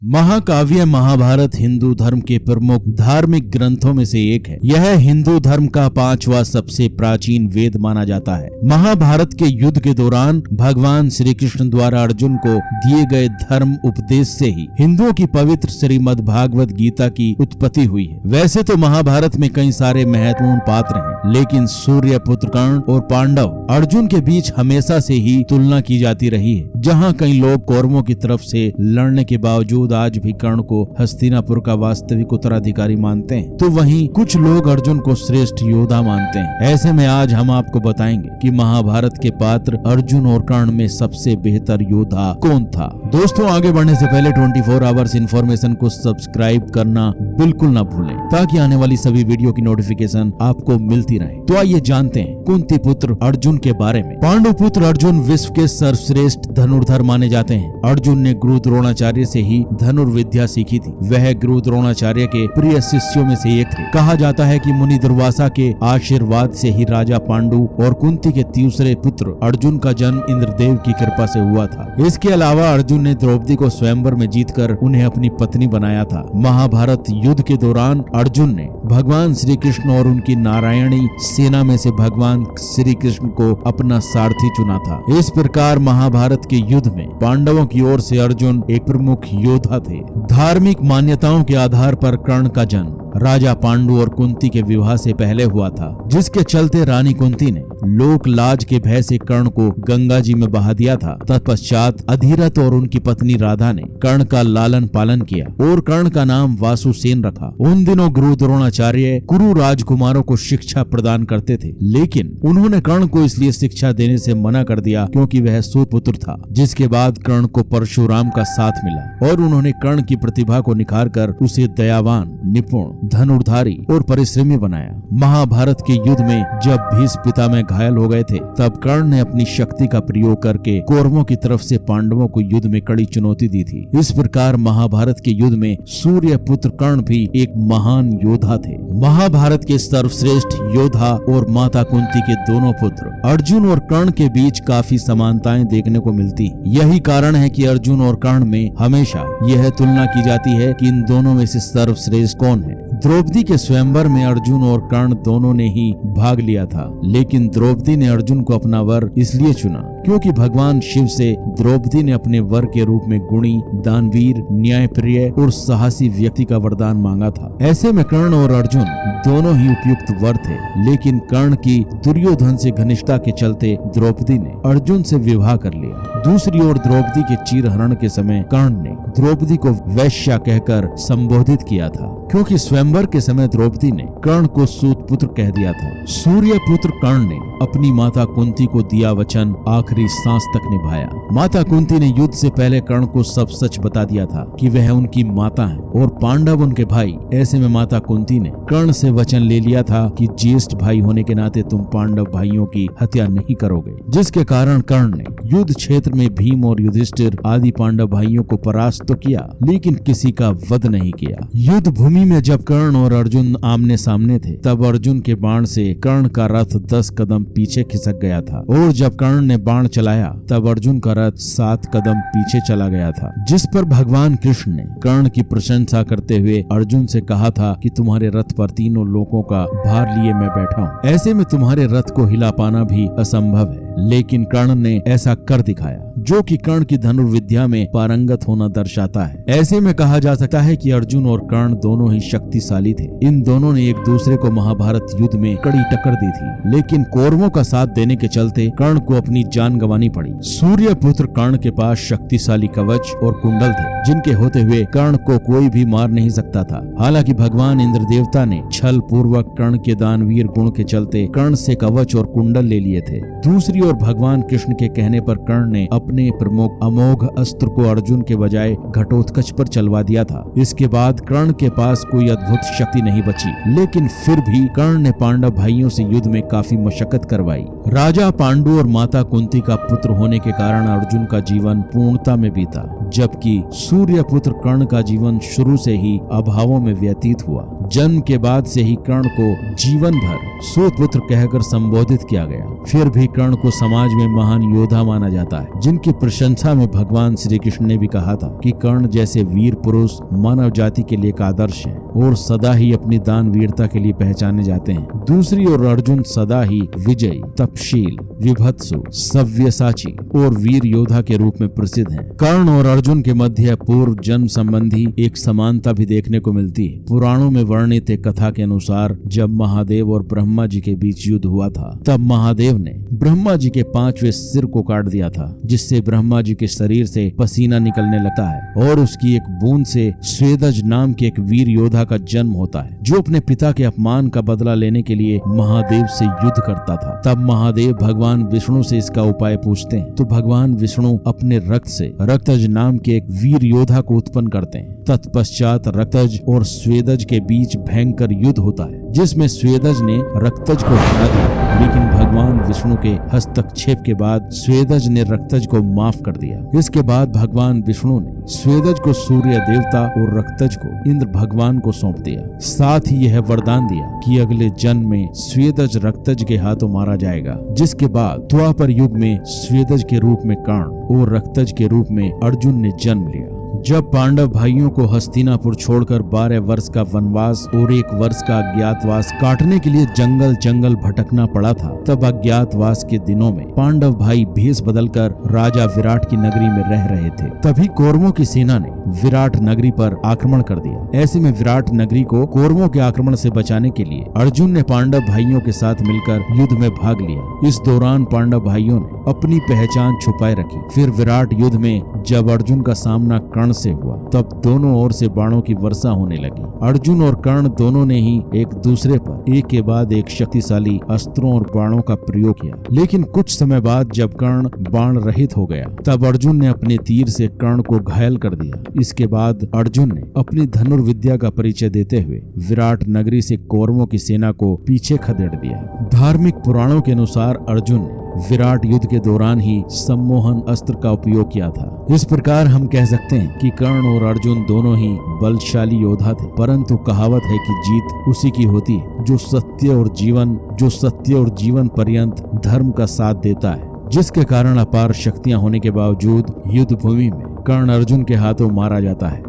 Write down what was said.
महाकाव्य महाभारत हिंदू धर्म के प्रमुख धार्मिक ग्रंथों में से एक है। यह हिंदू धर्म का पांचवा सबसे प्राचीन वेद माना जाता है। महाभारत के युद्ध के दौरान भगवान श्री कृष्ण द्वारा अर्जुन को दिए गए धर्म उपदेश से ही हिंदुओं की पवित्र श्रीमद् भागवत गीता की उत्पत्ति हुई है। वैसे तो महाभारत में कई सारे महत्वपूर्ण पात्र हैं, लेकिन सूर्य पुत्र कर्ण और पांडव अर्जुन के बीच हमेशा से ही तुलना की जाती रही है। जहाँ कई लोग कौरवों की तरफ से लड़ने के बावजूद आज भी कर्ण को हस्तिनापुर का वास्तविक उत्तराधिकारी मानते हैं, तो वहीं कुछ लोग अर्जुन को श्रेष्ठ योद्धा मानते हैं। ऐसे में आज हम आपको बताएंगे कि महाभारत के पात्र अर्जुन और कर्ण में सबसे बेहतर योद्धा कौन था। दोस्तों, आगे बढ़ने से पहले 24 आवर्स इन्फॉर्मेशन को सब्सक्राइब करना बिल्कुल न भूलें, ताकि आने वाली सभी वीडियो की नोटिफिकेशन आपको मिलती रहे। तो आइए जानते हैं कुंती पुत्र अर्जुन के बारे में। पांडु पुत्र अर्जुन विश्व के सर्वश्रेष्ठ धनुर्धर माने जाते हैं। अर्जुन ने गुरु द्रोणाचार्य से ही धनुर्विद्या सीखी थी। वह गुरु द्रोणाचार्य के प्रिय शिष्यों में से एक थे। कहा जाता है कि मुनि दुर्वासा के आशीर्वाद से ही राजा पांडु और कुंती के तीसरे पुत्र अर्जुन का जन्म इंद्रदेव की कृपा से हुआ था। इसके अलावा अर्जुन ने द्रौपदी को स्वयंवर में जीतकर उन्हें अपनी पत्नी बनाया था। महाभारत युद्ध के दौरान अर्जुन ने भगवान श्री कृष्ण और उनकी नारायणी सेना में से भगवान श्री कृष्ण को अपना सारथी चुना था। इस प्रकार महाभारत के युद्ध में पांडवों की ओर से अर्जुन एक प्रमुख योद्धा थे। धार्मिक मान्यताओं के आधार पर कर्ण का जन्म राजा पांडु और कुंती के विवाह से पहले हुआ था, जिसके चलते रानी कुंती ने लोक लाज के भय से कर्ण को गंगा जी में बहा दिया था। तत्पश्चात अधिरथ और उनकी पत्नी राधा ने कर्ण का लालन पालन किया और कर्ण का नाम वासुसेन रखा। उन दिनों गुरु द्रोणाचार्य कुरु राजकुमारों को शिक्षा प्रदान करते थे, लेकिन उन्होंने कर्ण को इसलिए शिक्षा देने से मना कर दिया क्योंकि वह सुपुत्र था। जिसके बाद कर्ण को परशुराम का साथ मिला और उन्होंने कर्ण की प्रतिभा को निखार कर उसे दयावान, निपुण, धनुर्धारी और परिश्रमी बनाया। महाभारत के युद्ध में जब भीष्म पितामह घायल हो गए थे, तब कर्ण ने अपनी शक्ति का प्रयोग करके कौरवों की तरफ से पांडवों को युद्ध में कड़ी चुनौती दी थी। इस प्रकार महाभारत के युद्ध में सूर्य पुत्र कर्ण भी एक महान योद्धा थे। महाभारत के सर्वश्रेष्ठ योद्धा और माता कुंती के दोनों पुत्र अर्जुन और कर्ण के बीच काफी समानताएं देखने को मिलती। यही कारण है कि अर्जुन और कर्ण में हमेशा यह तुलना की जाती है कि इन दोनों में से सर्वश्रेष्ठ कौन है। द्रौपदी के स्वयंवर में अर्जुन और कर्ण दोनों ने ही भाग लिया था, लेकिन द्रौपदी ने अर्जुन को अपना वर इसलिए चुना क्योंकि भगवान शिव से द्रौपदी ने अपने वर के रूप में गुणी, दानवीर, न्यायप्रिय और साहसी व्यक्ति का वरदान मांगा था। ऐसे में कर्ण और अर्जुन दोनों ही उपयुक्त वर थे, लेकिन कर्ण की दुर्योधन से घनिष्ठता के चलते द्रौपदी ने अर्जुन से विवाह कर लिया। दूसरी ओर द्रौपदी के चीरहरण के समय कर्ण ने द्रौपदी को वैश्या कहकर संबोधित किया था, क्योंकि स्वयंवर के समय द्रौपदी ने कर्ण को सूत पुत्र कह दिया था। सूर्य पुत्र कर्ण ने अपनी माता कुंती को दिया वचन आखिरी सांस तक निभाया। माता कुंती ने युद्ध से पहले कर्ण को सब सच बता दिया था कि वह उनकी माता है और पांडव उनके भाई। ऐसे में माता कुंती ने कर्ण से वचन ले लिया था कि ज्येष्ठ भाई होने के नाते तुम पांडव भाइयों की हत्या नहीं करोगे, जिसके कारण कर्ण ने युद्ध क्षेत्र में भीम और युधिष्ठिर आदि पांडव भाइयों को परास्त तो किया, लेकिन किसी का वध नहीं किया। युद्ध भूमि में जब कर्ण और अर्जुन आमने सामने थे, तब अर्जुन के बाण से कर्ण का रथ 10 कदम पीछे खिसक गया था और जब कर्ण ने बाण चलाया तब अर्जुन का रथ 7 कदम पीछे चला गया था। जिस पर भगवान कृष्ण ने कर्ण की प्रशंसा करते हुए अर्जुन से कहा था कि तुम्हारे रथ पर तीनों लोगों का भार लिए मैं बैठा हूँ। ऐसे में तुम्हारे रथ को हिला पाना भी असंभव है, लेकिन कर्ण ने ऐसा कर दिखाया, जो कि कर्ण की धनुर्विद्या में पारंगत होना दर्शाता है। ऐसे में कहा जा सकता है कि अर्जुन और कर्ण दोनों ही शक्तिशाली थे। इन दोनों ने एक दूसरे को महाभारत युद्ध में कड़ी टक्कर दी थी, लेकिन कौरवों का साथ देने के चलते कर्ण को अपनी जान गंवानी पड़ी। सूर्य पुत्र कर्ण के पास शक्तिशाली कवच और कुंडल थे, जिनके होते हुए कर्ण को कोई भी मार नहीं सकता था। हालांकि भगवान इंद्र देवता ने छल पूर्वक कर्ण के दानवीर गुण के चलते कर्ण से कवच और कुंडल ले लिए थे। दूसरी ओर भगवान कृष्ण के कहने पर कर्ण ने अपने प्रमुख अमोघ अस्त्र को अर्जुन के बजाय घटोत्कच पर चलवा दिया था। इसके बाद कर्ण के पास कोई अद्भुत शक्ति नहीं बची, लेकिन फिर भी कर्ण ने पांडव भाइयों से युद्ध में काफी मशक्कत करवाई। राजा पांडु और माता कुंती का पुत्र होने के कारण अर्जुन का जीवन पूर्णता में बीता, जबकि सूर्य पुत्र कर्ण का जीवन शुरू से ही अभावों में व्यतीत हुआ। जन्म के बाद से ही कर्ण को जीवन भर सुपुत्र कहकर संबोधित किया गया। फिर भी कर्ण को समाज में महान योद्धा माना जाता है, जिनकी प्रशंसा में भगवान श्री कृष्ण ने भी कहा था कि कर्ण जैसे वीर पुरुष मानव जाति के लिए एक आदर्श है और सदा ही अपनी दान वीरता के लिए पहचाने जाते हैं। दूसरी ओर अर्जुन सदा ही विजयी, तपशील, विभत्सु, सव्यसाची और वीर योद्धा के रूप में प्रसिद्ध हैं। कर्ण और अर्जुन के मध्य पूर्व जन्म संबंधी एक समानता भी देखने को मिलती है। पुराणों में वर्णित एक कथा के अनुसार जब महादेव और ब्रह्मा जी के बीच युद्ध हुआ था, तब महादेव ने ब्रह्मा जी के 5वें सिर को काट दिया था, जिससे ब्रह्मा जी के शरीर से पसीना निकलने लगता है और उसकी एक बूंद से स्वेदज नाम के एक वीर योद्धा का जन्म होता है, जो अपने पिता के अपमान का बदला लेने के लिए महादेव से युद्ध करता था। तब महादेव भगवान विष्णु से इसका उपाय पूछते हैं, तो भगवान विष्णु अपने रक्त से रक्तज नाम के एक वीर योद्धा को उत्पन्न करते हैं। तत्पश्चात रक्तज और स्वेदज के बीच भयंकर युद्ध होता है, जिसमें स्वेदज ने रक्तज को हरा दिया, लेकिन भगवान विष्णु के हस्तक्षेप के बाद स्वेदज ने रक्तज को माफ कर दिया। इसके बाद भगवान विष्णु ने स्वेदज को सूर्य देवता और रक्तज को इंद्र भगवान को सौंप दिया। साथ ही यह वरदान दिया कि अगले जन्म में स्वेदज रक्तज के हाथों मारा जाएगा, जिसके बाद द्वापर युग में स्वेदज के रूप में कर्ण और रक्तज के रूप में अर्जुन ने जन्म लिया। जब पांडव भाइयों को हस्तिनापुर छोड़कर 12 वर्ष का वनवास और 1 वर्ष का अज्ञातवास काटने के लिए जंगल जंगल भटकना पड़ा था, तब अज्ञातवास के दिनों में पांडव भाई भेष बदलकर राजा विराट की नगरी में रह रहे थे। तभी कौरवों की सेना ने विराट नगरी पर आक्रमण कर दिया। ऐसे में विराट नगरी को कौरवों के आक्रमण से बचाने के लिए अर्जुन ने पांडव भाइयों के साथ मिलकर युद्ध में भाग लिया। इस दौरान पांडव भाइयों ने अपनी पहचान छुपाए रखी। फिर विराट युद्ध में जब अर्जुन का सामना कर्ण से हुआ, तब दोनों ओर से बाणों की वर्षा होने लगी। अर्जुन और कर्ण दोनों ने ही एक दूसरे पर एक के बाद एक शक्तिशाली अस्त्रों और बाणों का प्रयोग किया, लेकिन कुछ समय बाद जब कर्ण बाण रहित हो गया, तब अर्जुन ने अपने तीर से कर्ण को घायल कर दिया। इसके बाद अर्जुन ने अपनी धनुर्विद्या का परिचय देते हुए विराट नगरी से कौरवों की सेना को पीछे खदेड़ दिया। धार्मिक पुराणों के अनुसार अर्जुन ने विराट युद्ध के दौरान ही सम्मोहन अस्त्र का उपयोग किया था। इस प्रकार हम कह सकते हैं कि कर्ण और अर्जुन दोनों ही बलशाली योद्धा थे, परंतु कहावत है कि जीत उसी की होती है जो सत्य और जीवन पर्यंत धर्म का साथ देता है, जिसके कारण अपार शक्तियां होने के बावजूद युद्ध भूमि में कर्ण अर्जुन के हाथों मारा जाता है।